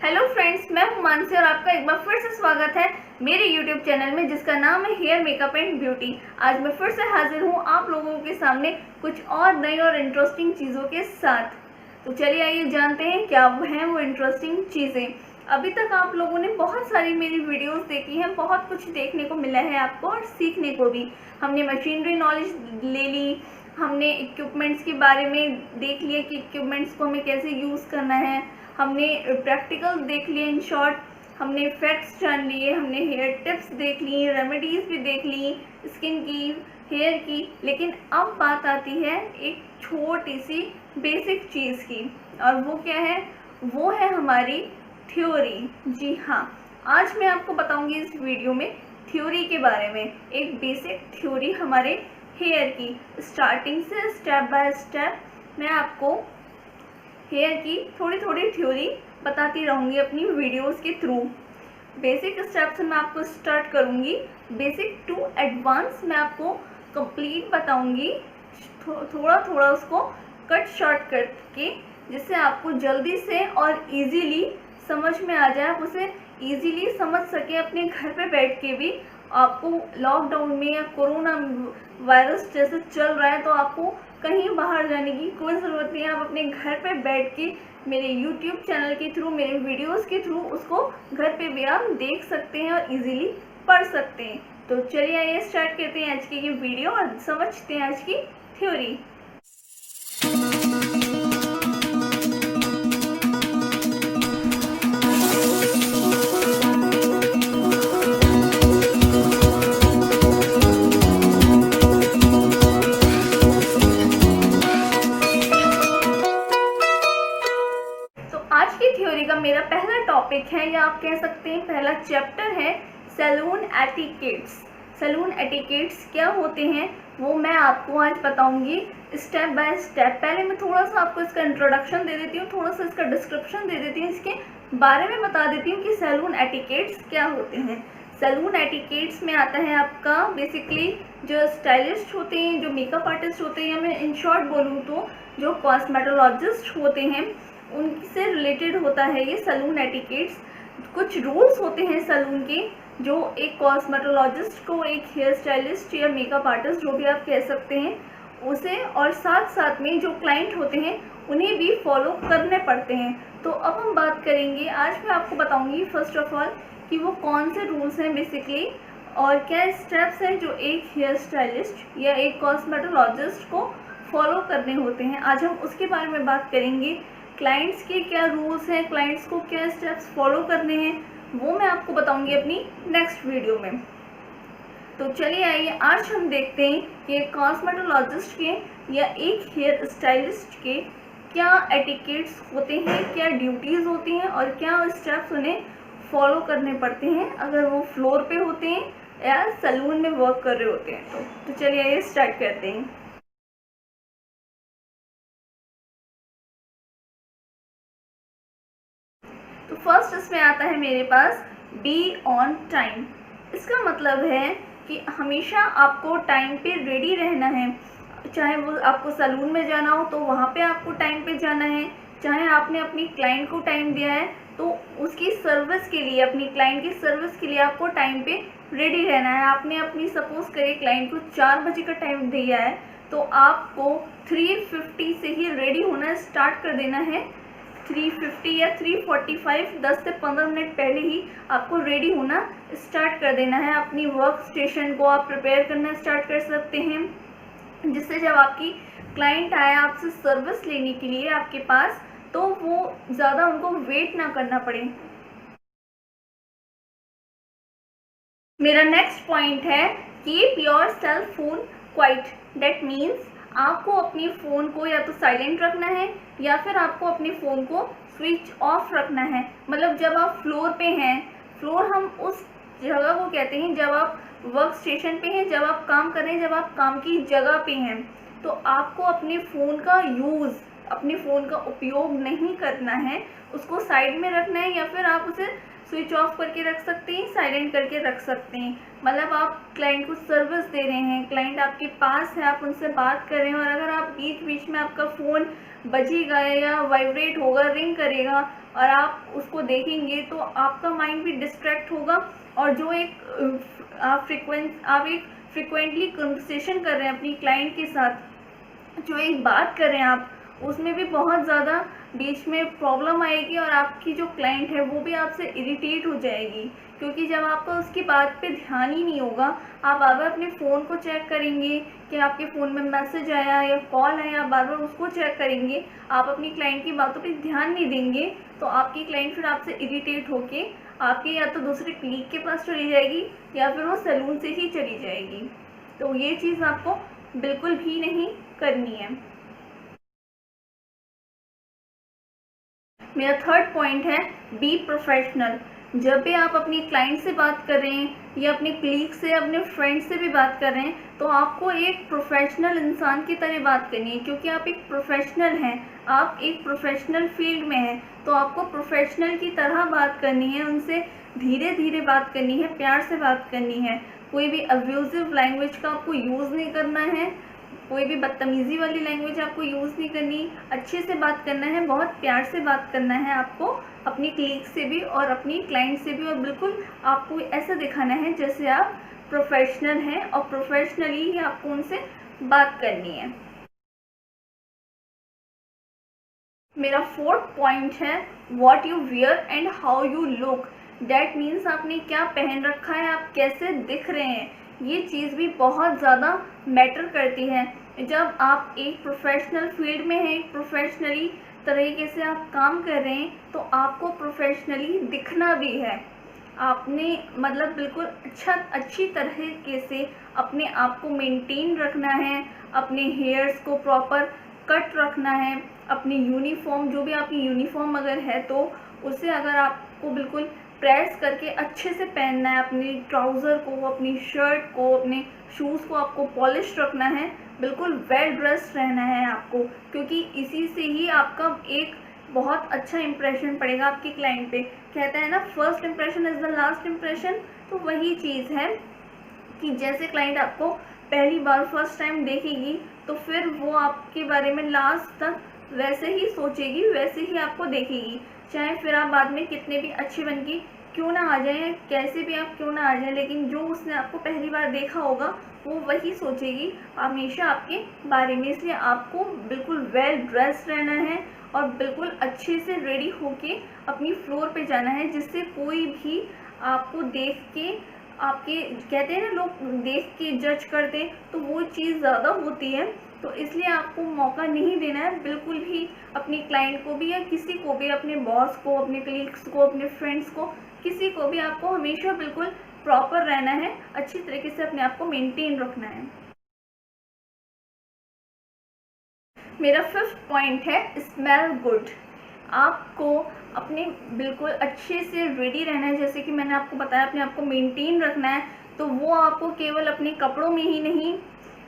Hello friends, मैं हूं मानसी और आपका एक बार फिर से स्वागत है मेरे यूट्यूब चैनल में जिसका नाम है हेयर मेकअप एंड ब्यूटी। आज मैं फिर से हाजिर हूं आप लोगों के सामने कुछ और नई और इंटरेस्टिंग चीज़ों के साथ। तो चलिए आइए जानते हैं क्या हैं वो इंटरेस्टिंग चीज़ें। अभी तक आप लोगों ने बहुत सारी मेरी वीडियोस देखी हैं, बहुत कुछ देखने को मिला है आपको और सीखने को भी। हमने मशीनरी नॉलेज ले ली, हमने इक्विपमेंट्स के बारे में देख लिया कि इक्विपमेंट्स को हमें कैसे यूज़ करना है, हमने प्रैक्टिकल देख लिए, इन शॉर्ट हमने फैक्ट्स जान लिए, हमने हेयर टिप्स देख ली, रेमेडीज़ भी देख ली स्किन की, हेयर की। लेकिन अब बात आती है एक छोटी सी बेसिक चीज़ की, और वो क्या है? वो है हमारी थ्योरी। जी हाँ, आज मैं आपको बताऊंगी इस वीडियो में थ्योरी के बारे में, एक बेसिक थ्योरी हमारे हेयर की। स्टार्टिंग से स्टेप बाय स्टेप मैं आपको हेयर की थोड़ी थोड़ी थ्योरी बताती रहूँगी अपनी वीडियोस के थ्रू। बेसिक स्टेप से मैं आपको स्टार्ट करूँगी, बेसिक टू एडवांस मैं आपको कंप्लीट बताऊँगी, थोड़ा थोड़ा उसको कट शॉर्ट करके, जिससे आपको जल्दी से और इजीली समझ में आ जाए, आप उसे इजीली समझ सके अपने घर पे बैठ के भी। आपको लॉकडाउन में या कोरोना वायरस जैसे चल रहा है तो आपको कहीं बाहर जाने की कोई ज़रूरत नहीं है। आप अपने घर पे बैठ के मेरे YouTube चैनल के थ्रू, मेरे वीडियोस के थ्रू उसको घर पे भी आप देख सकते हैं और इजीली पढ़ सकते हैं। तो चलिए आइए स्टार्ट करते हैं आज की ये वीडियो और समझते हैं आज की थ्योरी। आज की थ्योरी का मेरा पहला टॉपिक है, या आप कह सकते हैं पहला चैप्टर है, सैलून एटिकेट्स। सैलून एटिकेट्स क्या होते हैं वो मैं आपको आज बताऊंगी स्टेप बाय स्टेप। पहले मैं थोड़ा सा आपको इसका इंट्रोडक्शन दे देती हूँ, थोड़ा सा इसका डिस्क्रिप्शन दे देती हूँ, इसके बारे में बता देती हूँ कि सैलून एटिकेट्स क्या होते हैं। सैलून एटिकेट्स में आता है आपका बेसिकली जो स्टाइलिस्ट होते हैं, जो मेकअप आर्टिस्ट होते हैं, या मैं इन शॉर्ट बोलूँ तो जो कॉस्मेटोलॉजिस्ट होते हैं, उनसे रिलेटेड होता है ये सैलून एटिकेट्स। कुछ रूल्स होते हैं सैलून के जो एक कॉस्मेटोलॉजिस्ट को, एक हेयर स्टाइलिस्ट या मेकअप आर्टिस्ट जो भी आप कह सकते हैं उसे, और साथ साथ में जो क्लाइंट होते हैं उन्हें भी फॉलो करने पड़ते हैं। तो अब हम बात करेंगे, आज मैं आपको बताऊंगी फर्स्ट ऑफ ऑल कि वो कौन से रूल्स हैं बेसिकली, और क्या स्टेप्स हैं जो एक हेयर स्टाइलिस्ट या एक कॉस्मेटोलॉजिस्ट को फॉलो करने होते हैं। आज हम उसके बारे में बात करेंगे। क्लाइंट्स के क्या रूल्स हैं, क्लाइंट्स को क्या स्टेप्स फॉलो करने हैं, वो मैं आपको बताऊंगी अपनी नेक्स्ट वीडियो में। तो चलिए आइए आज हम देखते हैं कि एक कॉस्मेटोलॉजिस्ट के या एक हेयर स्टाइलिस्ट के क्या एटिकेट्स होते हैं, क्या ड्यूटीज़ होती हैं और क्या स्टेप्स उन्हें फॉलो करने पड़ते हैं अगर वो फ्लोर पे होते हैं या सैलून में वर्क कर रहे होते हैं। तो चलिए आइए स्टार्ट करते हैं। तो फर्स्ट इसमें आता है मेरे पास बी ऑन टाइम। इसका मतलब है कि हमेशा आपको टाइम पे रेडी रहना है। चाहे वो आपको सैलून में जाना हो तो वहाँ पे आपको टाइम पे जाना है, चाहे आपने अपनी क्लाइंट को टाइम दिया है तो उसकी सर्विस के लिए, अपनी क्लाइंट की सर्विस के लिए आपको टाइम पे रेडी रहना है। आपने अपनी सपोज करिए क्लाइंट को 4 बजे का टाइम दिया है तो आपको 3:50 से ही रेडी होना स्टार्ट कर देना है। 3:50 या 3:45, 10 से 15 मिनट पहले ही आपको रेडी होना स्टार्ट कर देना है। अपनी वर्क स्टेशन को आप प्रिपेयर करना स्टार्ट कर सकते हैं, जिससे जब आपकी क्लाइंट आए आपसे सर्विस लेने के लिए आपके पास, तो वो ज़्यादा उनको वेट ना करना पड़े। मेरा नेक्स्ट पॉइंट है keep your cell phone quiet. That means आपको अपने फ़ोन को या तो साइलेंट रखना है या फिर आपको अपने फ़ोन को स्विच ऑफ रखना है। मतलब जब आप फ्लोर पे हैं, फ्लोर हम उस जगह को कहते हैं जब आप वर्क स्टेशन पे हैं, जब आप काम कर रहे हैं, जब आप काम की जगह पे हैं, तो आपको अपने फ़ोन का यूज़, अपने फ़ोन का उपयोग नहीं करना है, उसको साइड में रखना है, या फिर आप उसे स्विच ऑफ करके रख सकते हैं, साइलेंट करके रख सकते हैं। मतलब आप क्लाइंट को सर्विस दे रहे हैं, क्लाइंट आपके पास है, आप उनसे बात कर रहे हैं, और अगर आप बीच बीच में आपका फ़ोन बजेगा या वाइब्रेट होगा, रिंग करेगा, और आप उसको देखेंगे तो आपका माइंड भी डिस्ट्रैक्ट होगा, और जो एक आप एक फ्रिक्वेंटली कन्वर्सेशन कर रहे हैं अपनी क्लाइंट के साथ, जो एक बात कर रहे हैं आप, उसमें भी बहुत ज़्यादा बीच में प्रॉब्लम आएगी और आपकी जो क्लाइंट है वो भी आपसे इरिटेट हो जाएगी, क्योंकि जब आपका उसकी बात पे ध्यान ही नहीं होगा, आप बार बार अपने फ़ोन को चेक करेंगे कि आपके फ़ोन में मैसेज आया या कॉल आया, आप बार बार उसको चेक करेंगे, आप अपनी क्लाइंट की बातों पे ध्यान नहीं देंगे, तो आपकी क्लाइंट फिर आपसे इरिटेट होके आपके या तो दूसरे क्लीग के पास चली जाएगी या फिर वो सैलून से ही चली जाएगी। तो ये चीज़ आपको बिल्कुल भी नहीं करनी है। मेरा थर्ड पॉइंट है बी प्रोफेशनल। जब भी आप अपनी क्लाइंट से बात कर रहे हैं या अपने क्लीग से, अपने फ्रेंड से भी बात कर रहे हैं, तो आपको एक प्रोफेशनल इंसान की तरह बात करनी है, क्योंकि आप एक प्रोफेशनल हैं, आप एक प्रोफेशनल फील्ड में हैं, तो आपको प्रोफेशनल की तरह बात करनी है, उनसे धीरे धीरे बात करनी है, प्यार से बात करनी है। कोई भी अब्यूजिव लैंग्वेज का आपको यूज़ नहीं करना है, कोई भी बदतमीज़ी वाली लैंग्वेज आपको यूज़ नहीं करनी, अच्छे से बात करना है, बहुत प्यार से बात करना है आपको, अपनी क्लीग से भी और अपनी क्लाइंट से भी, और बिल्कुल आपको ऐसा दिखाना है जैसे आप प्रोफेशनल हैं और प्रोफेशनली ही आपको उनसे बात करनी है। मेरा फोर्थ पॉइंट है what you wear and how you look. That means आपने क्या पहन रखा है, आप कैसे दिख रहे हैं, ये चीज़ भी बहुत ज़्यादा मैटर करती है। जब आप एक प्रोफेशनल फील्ड में हैं, एक प्रोफेशनली तरीके से आप काम कर रहे हैं, तो आपको प्रोफेशनली दिखना भी है। आपने मतलब बिल्कुल अच्छी तरीके से अपने आप को मेंटेन रखना है, अपने हेयर्स को प्रॉपर कट रखना है, अपनी यूनिफॉर्म, जो भी आपकी यूनिफॉर्म अगर है तो उसे अगर आपको बिल्कुल प्रेस करके अच्छे से पहनना है, अपने ट्राउज़र को, अपनी शर्ट को, अपने शूज़ को आपको पॉलिश रखना है, बिल्कुल वेल ड्रेस्ड रहना है आपको, क्योंकि इसी से ही आपका एक बहुत अच्छा इंप्रेशन पड़ेगा आपकी क्लाइंट पे। कहते हैं ना, first impression is the last impression. तो वही चीज़ है कि जैसे क्लाइंट आपको पहली बार फर्स्ट टाइम देखेगी, तो फिर वो आपके बारे में लास्ट तक वैसे ही सोचेगी, वैसे ही आपको देखेगी, चाहे फिर आप बाद में कितने भी अच्छे बन के क्यों ना आ जाए, कैसे भी आप क्यों ना आ जाए, लेकिन जो उसने आपको पहली बार देखा होगा वो वही सोचेगी हमेशा आपके बारे में। इसलिए आपको बिल्कुल वेल ड्रेस्ड रहना है और बिल्कुल अच्छे से रेडी होके अपनी फ्लोर पे जाना है, जिससे कोई भी आपको देख के, आपके कहते हैं ना लोग देख के जज करते हैं, तो वो चीज़ ज़्यादा होती है। तो इसलिए आपको मौका नहीं देना है बिल्कुल भी अपनी क्लाइंट को भी या किसी को भी, अपने बॉस को, अपने कलीग्स को, अपने फ्रेंड्स को, किसी को भी आपको हमेशा बिल्कुल प्रॉपर रहना है, अच्छी तरीके से अपने आप को मेंटेन रखना है। मेरा फिफ्थ पॉइंट है स्मेल गुड। आपको अपने बिल्कुल अच्छे से रेडी रहना है, जैसे कि मैंने आपको बताया अपने आप को मेंटेन रखना है, तो वो आपको केवल अपने कपड़ों में ही नहीं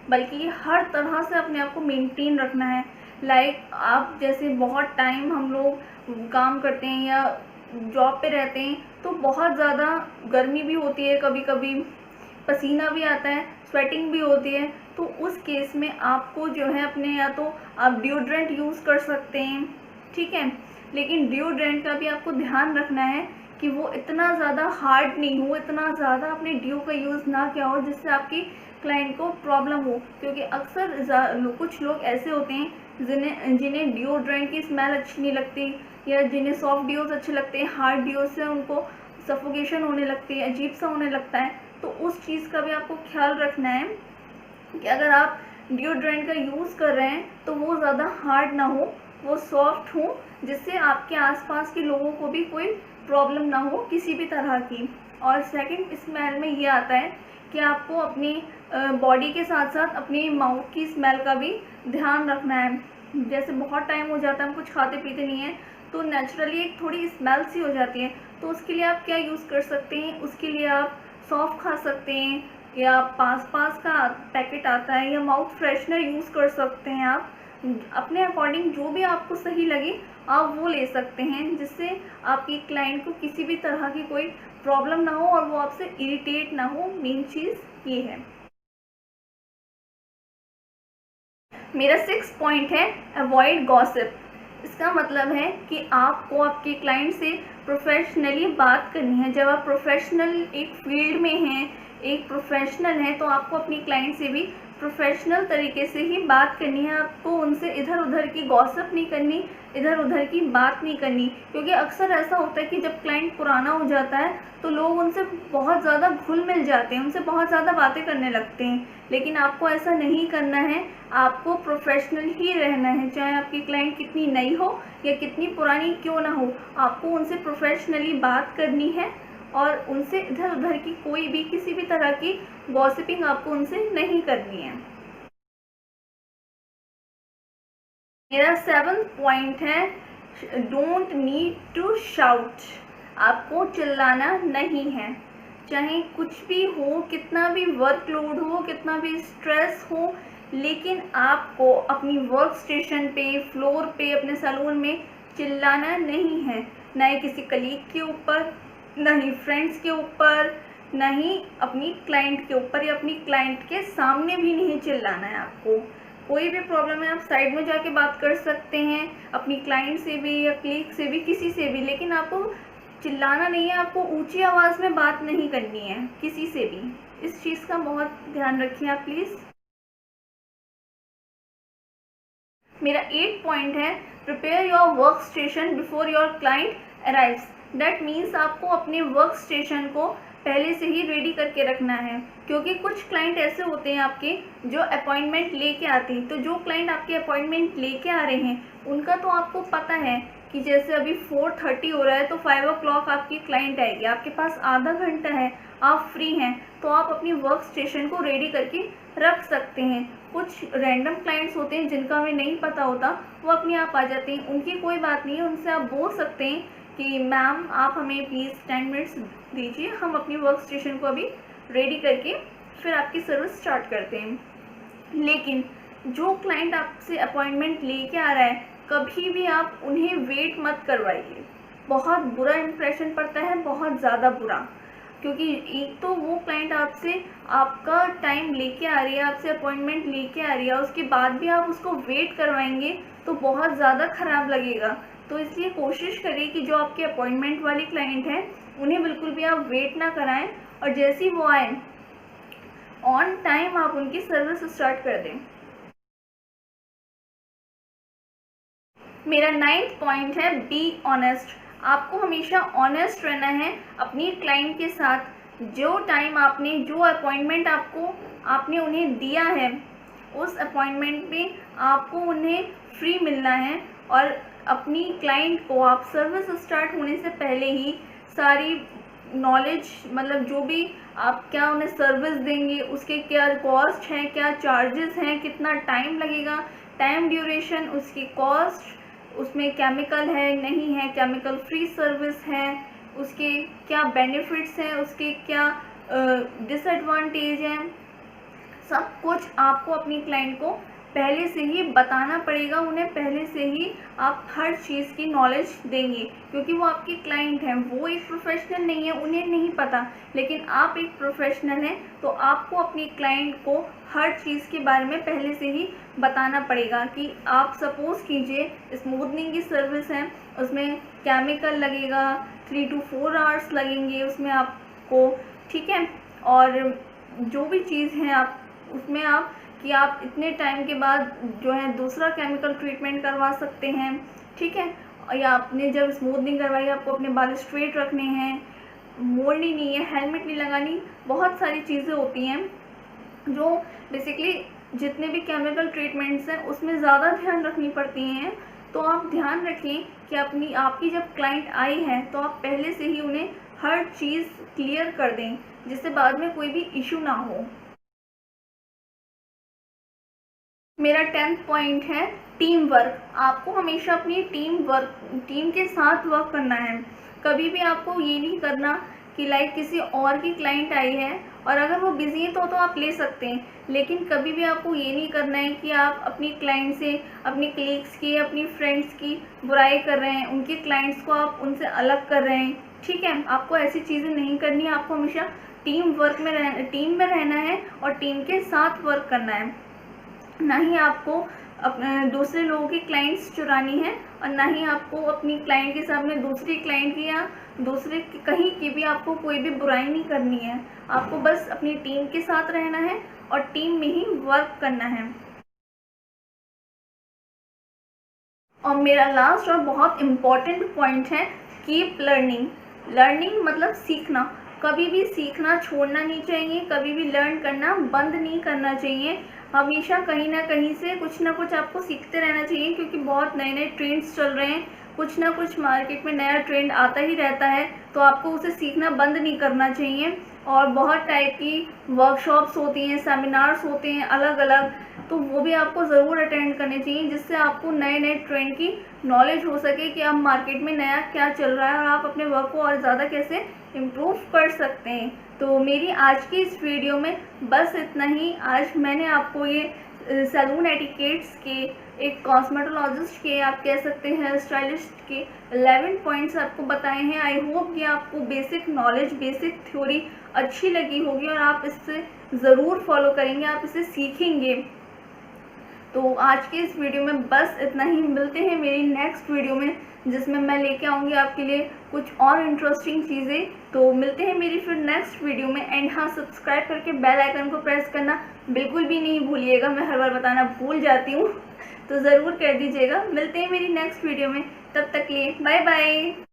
बल्कि हर तरह से अपने आप को मेंटेन रखना है। लाइक आप जैसे बहुत टाइम हम लोग काम करते हैं या जॉब पे रहते हैं, तो बहुत ज़्यादा गर्मी भी होती है, कभी कभी पसीना भी आता है, स्वेटिंग भी होती है, तो उस केस में आपको जो है अपने, या तो आप डिओड्रेंट यूज़ कर सकते हैं, ठीक है, लेकिन डिओड्रेंट का भी आपको ध्यान रखना है कि वो इतना ज़्यादा हार्ड नहीं हो, इतना ज़्यादा आपने डिओ का यूज़ ना किया हो जिससे आपकी क्लाइंट को प्रॉब्लम हो, क्योंकि अक्सर कुछ लोग ऐसे होते हैं जिन्हें डिओड्रेंट की स्मेल अच्छी नहीं लगती, या जिन्हें सॉफ्ट डिओज अच्छे लगते हैं, हार्ड डिओ से उनको सफोकेशन होने लगती है, अजीब सा होने लगता है। तो उस चीज़ का भी आपको ख्याल रखना है कि अगर आप डिओड्रेंट का यूज़ कर रहे हैं तो वो ज़्यादा हार्ड ना हो, वो सॉफ्ट हो, जिससे आपके आसपास के लोगों को भी कोई प्रॉब्लम ना हो किसी भी तरह की। और सेकंड स्मेल में ये आता है कि आपको अपनी बॉडी के साथ साथ अपनी माउथ की स्मेल का भी ध्यान रखना है। जैसे बहुत टाइम हो जाता है हम कुछ खाते पीते नहीं हैं, तो नेचुरली एक थोड़ी स्मेल सी हो जाती है, तो उसके लिए आप क्या यूज़ कर सकते हैं, उसके लिए आप सौंफ खा सकते हैं, या पास का पैकेट आता है, या माउथ फ्रेशनर यूज़ कर सकते हैं। आप अपने अकॉर्डिंग जो भी आपको सही लगे आप वो ले सकते हैं, जिससे आपकी क्लाइंट को किसी भी तरह की कोई प्रॉब्लम ना हो और वो आपसे इरिटेट ना हो। मेन चीज़ ये है। मेरा 6 पॉइंट है अवॉइड गॉसिप। इसका मतलब है कि आपको आपके क्लाइंट से प्रोफेशनली बात करनी है। जब आप प्रोफेशनल एक फील्ड में हैं, एक प्रोफेशनल हैं, तो आपको अपनी क्लाइंट से भी प्रोफेशनल तरीके से ही बात करनी है। आपको उनसे इधर उधर की गॉसिप नहीं करनी, इधर उधर की बात नहीं करनी, क्योंकि अक्सर ऐसा होता है कि जब क्लाइंट पुराना हो जाता है तो लोग उनसे बहुत ज़्यादा घुल मिल जाते हैं, उनसे बहुत ज़्यादा बातें करने लगते हैं। लेकिन आपको ऐसा नहीं करना है, आपको प्रोफेशनल ही रहना है। चाहे आपकी क्लाइंट कितनी नई हो या कितनी पुरानी क्यों ना हो, आपको उनसे प्रोफेशनली बात करनी है और उनसे इधर उधर की कोई भी किसी भी तरह की गॉसिपिंग आपको उनसे नहीं करनी है। मेरा 7th पॉइंट है, डोंट नीड टू शाउट। आपको चिल्लाना नहीं है। चाहे कुछ भी हो, कितना भी वर्कलोड हो, कितना भी स्ट्रेस हो, लेकिन आपको अपनी वर्क स्टेशन पे, फ्लोर पे, अपने सैलून में चिल्लाना नहीं है। ना ही किसी कलीग के ऊपर, ना ही फ्रेंड्स के ऊपर, ना ही अपनी क्लाइंट के ऊपर, या अपनी क्लाइंट के सामने भी नहीं चिल्लाना है आपको। कोई भी प्रॉब्लम है आप साइड में जाके बात कर सकते हैं, अपनी क्लाइंट से भी या क्लीग से भी, किसी से भी, लेकिन आपको चिल्लाना नहीं है। आपको ऊंची आवाज़ में बात नहीं करनी है किसी से भी। इस चीज़ का बहुत ध्यान रखिए आप प्लीज़। मेरा 8th पॉइंट है, prepare your work station before your client arrives. That means आपको अपने वर्क स्टेशन को पहले से ही रेडी करके रखना है, क्योंकि कुछ क्लाइंट ऐसे होते हैं आपके जो अपॉइंटमेंट लेके आते हैं। तो जो क्लाइंट आपके अपॉइंटमेंट लेके आ रहे हैं उनका तो आपको पता है कि जैसे अभी 4:30 हो रहा है तो 5 o'clock आपकी क्लाइंट आएगी, आपके पास आधा घंटा है, आप फ्री हैं, तो आप अपनी वर्क स्टेशन को रेडी करके रख सकते हैं। कुछ रैंडम क्लाइंट्स होते हैं जिनका हमें नहीं पता होता, वो अपने आप आ जाते हैं, उनकी कोई बात नहीं है, उनसे आप बोल सकते हैं कि मैम आप हमें प्लीज़ 10 मिनट्स दीजिए, हम अपनी वर्क स्टेशन को अभी रेडी करके फिर आपकी सर्विस स्टार्ट करते हैं। लेकिन जो क्लाइंट आपसे अपॉइंटमेंट लेके आ रहा है, कभी भी आप उन्हें वेट मत करवाइए। बहुत बुरा इंप्रेशन पड़ता है, बहुत ज़्यादा बुरा, क्योंकि एक तो वो क्लाइंट आपसे आपका टाइम लेके आ रही है, आपसे अपॉइंटमेंट लेके आ रही है, उसके बाद भी आप उसको वेट करवाएंगे तो बहुत ज़्यादा ख़राब लगेगा। तो इसलिए कोशिश करिए कि जो आपके अपॉइंटमेंट वाली क्लाइंट हैं उन्हें बिल्कुल भी आप वेट ना कराएं, और जैसे ही वो आए ऑन टाइम आप उनकी सर्विस स्टार्ट कर दें। मेरा 9th पॉइंट है, बी ऑनेस्ट। आपको हमेशा ऑनेस्ट रहना है अपनी क्लाइंट के साथ। जो टाइम आपने, जो अपॉइंटमेंट आपने उन्हें दिया है, उस अपॉइंटमेंट पे आपको उन्हें फ्री मिलना है, और अपनी क्लाइंट को आप सर्विस स्टार्ट होने से पहले ही सारी नॉलेज, मतलब जो भी आप क्या उन्हें सर्विस देंगे, उसके क्या कॉस्ट हैं, क्या चार्जेस हैं, कितना टाइम लगेगा, टाइम ड्यूरेशन, उसकी कॉस्ट, उसमें केमिकल है नहीं है, केमिकल फ्री सर्विस है, उसके क्या बेनिफिट्स हैं, उसके क्या डिसएडवांटेज हैं, सब कुछ आपको अपनी क्लाइंट को पहले से ही बताना पड़ेगा। उन्हें पहले से ही आप हर चीज़ की नॉलेज देंगे, क्योंकि वो आपकी क्लाइंट हैं, वो एक प्रोफेशनल नहीं है, उन्हें नहीं पता, लेकिन आप एक प्रोफेशनल हैं, तो आपको अपनी क्लाइंट को हर चीज़ के बारे में पहले से ही बताना पड़ेगा। कि आप सपोज़ कीजिए स्मूथनिंग की सर्विस है, उसमें केमिकल लगेगा, 3 to 4 आवर्स लगेंगे उसमें आपको, ठीक है, और जो भी चीज़ है आप उसमें आप कि आप इतने टाइम के बाद जो है दूसरा केमिकल ट्रीटमेंट करवा सकते हैं, ठीक है, या आपने जब स्मूथनिंग करवाई आपको अपने बाल स्ट्रेट रखने हैं, मोड़नी नहीं है, हेलमेट नहीं लगानी, बहुत सारी चीज़ें होती हैं जो बेसिकली जितने भी केमिकल ट्रीटमेंट्स हैं उसमें ज़्यादा ध्यान रखनी पड़ती हैं। तो आप ध्यान रखें कि आपकी जब क्लाइंट आई है तो आप पहले से ही उन्हें हर चीज़ क्लियर कर दें, जिससे बाद में कोई भी इशू ना हो। मेरा 10th पॉइंट है, टीम वर्क। आपको हमेशा अपनी टीम के साथ वर्क करना है। कभी भी आपको ये नहीं करना कि लाइक किसी और की क्लाइंट आई है और अगर वो बिज़ी है तो आप ले सकते हैं, लेकिन कभी भी आपको ये नहीं करना है कि आप अपनी क्लाइंट से, अपनी कलीग्स की, अपनी फ्रेंड्स की बुराई कर रहे हैं, उनके क्लाइंट्स को आप उनसे अलग कर रहे हैं, ठीक है। आपको ऐसी चीज़ें नहीं करनी है। आपको हमेशा टीम में रहना है और टीम के साथ वर्क करना है। ना ही आपको अपने दूसरे लोगों की क्लाइंट्स चुरानी है, और ना ही आपको अपनी क्लाइंट के सामने दूसरी क्लाइंट की या दूसरे कहीं की भी आपको कोई भी बुराई नहीं करनी है। आपको बस अपनी टीम के साथ रहना है और टीम में ही वर्क करना है। और मेरा लास्ट और बहुत इम्पॉर्टेंट पॉइंट है कीप लर्निंग। लर्निंग मतलब सीखना, कभी भी सीखना छोड़ना नहीं चाहिए, कभी भी लर्न करना बंद नहीं करना चाहिए। हमेशा कहीं ना कहीं से कुछ ना कुछ आपको सीखते रहना चाहिए, क्योंकि बहुत नए नए ट्रेंड्स चल रहे हैं, कुछ ना कुछ मार्केट में नया ट्रेंड आता ही रहता है, तो आपको उसे सीखना बंद नहीं करना चाहिए। और बहुत टाइप की वर्कशॉप्स होती हैं, सेमिनार्स होते हैं अलग अलग, तो वो भी आपको ज़रूर अटेंड करने चाहिए, जिससे आपको नए नए ट्रेंड की नॉलेज हो सके कि अब मार्केट में नया क्या चल रहा है और आप अपने वर्क को और ज़्यादा कैसे इम्प्रूव कर सकते हैं। तो मेरी आज की इस वीडियो में बस इतना ही। आज मैंने आपको ये सैलून एटिकेट्स के, एक कॉस्मेटोलॉजिस्ट के, आप कह सकते हैं हेयर स्टाइलिस्ट के 11 पॉइंट्स आपको बताए हैं। आई होप ये आपको बेसिक नॉलेज, बेसिक थ्योरी अच्छी लगी होगी और आप इससे ज़रूर फॉलो करेंगे, आप इसे सीखेंगे। तो आज के इस वीडियो में बस इतना ही। मिलते हैं मेरी नेक्स्ट वीडियो में, जिसमें मैं लेके आऊँगी आपके लिए कुछ और इंटरेस्टिंग चीज़ें। तो मिलते हैं मेरी फिर नेक्स्ट वीडियो में। एंड हाँ, सब्सक्राइब करके बेल आइकन को प्रेस करना बिल्कुल भी नहीं भूलिएगा, मैं हर बार बताना भूल जाती हूँ, तो ज़रूर कर दीजिएगा। मिलते हैं मेरी नेक्स्ट वीडियो में, तब तक के लिए बाय बाय।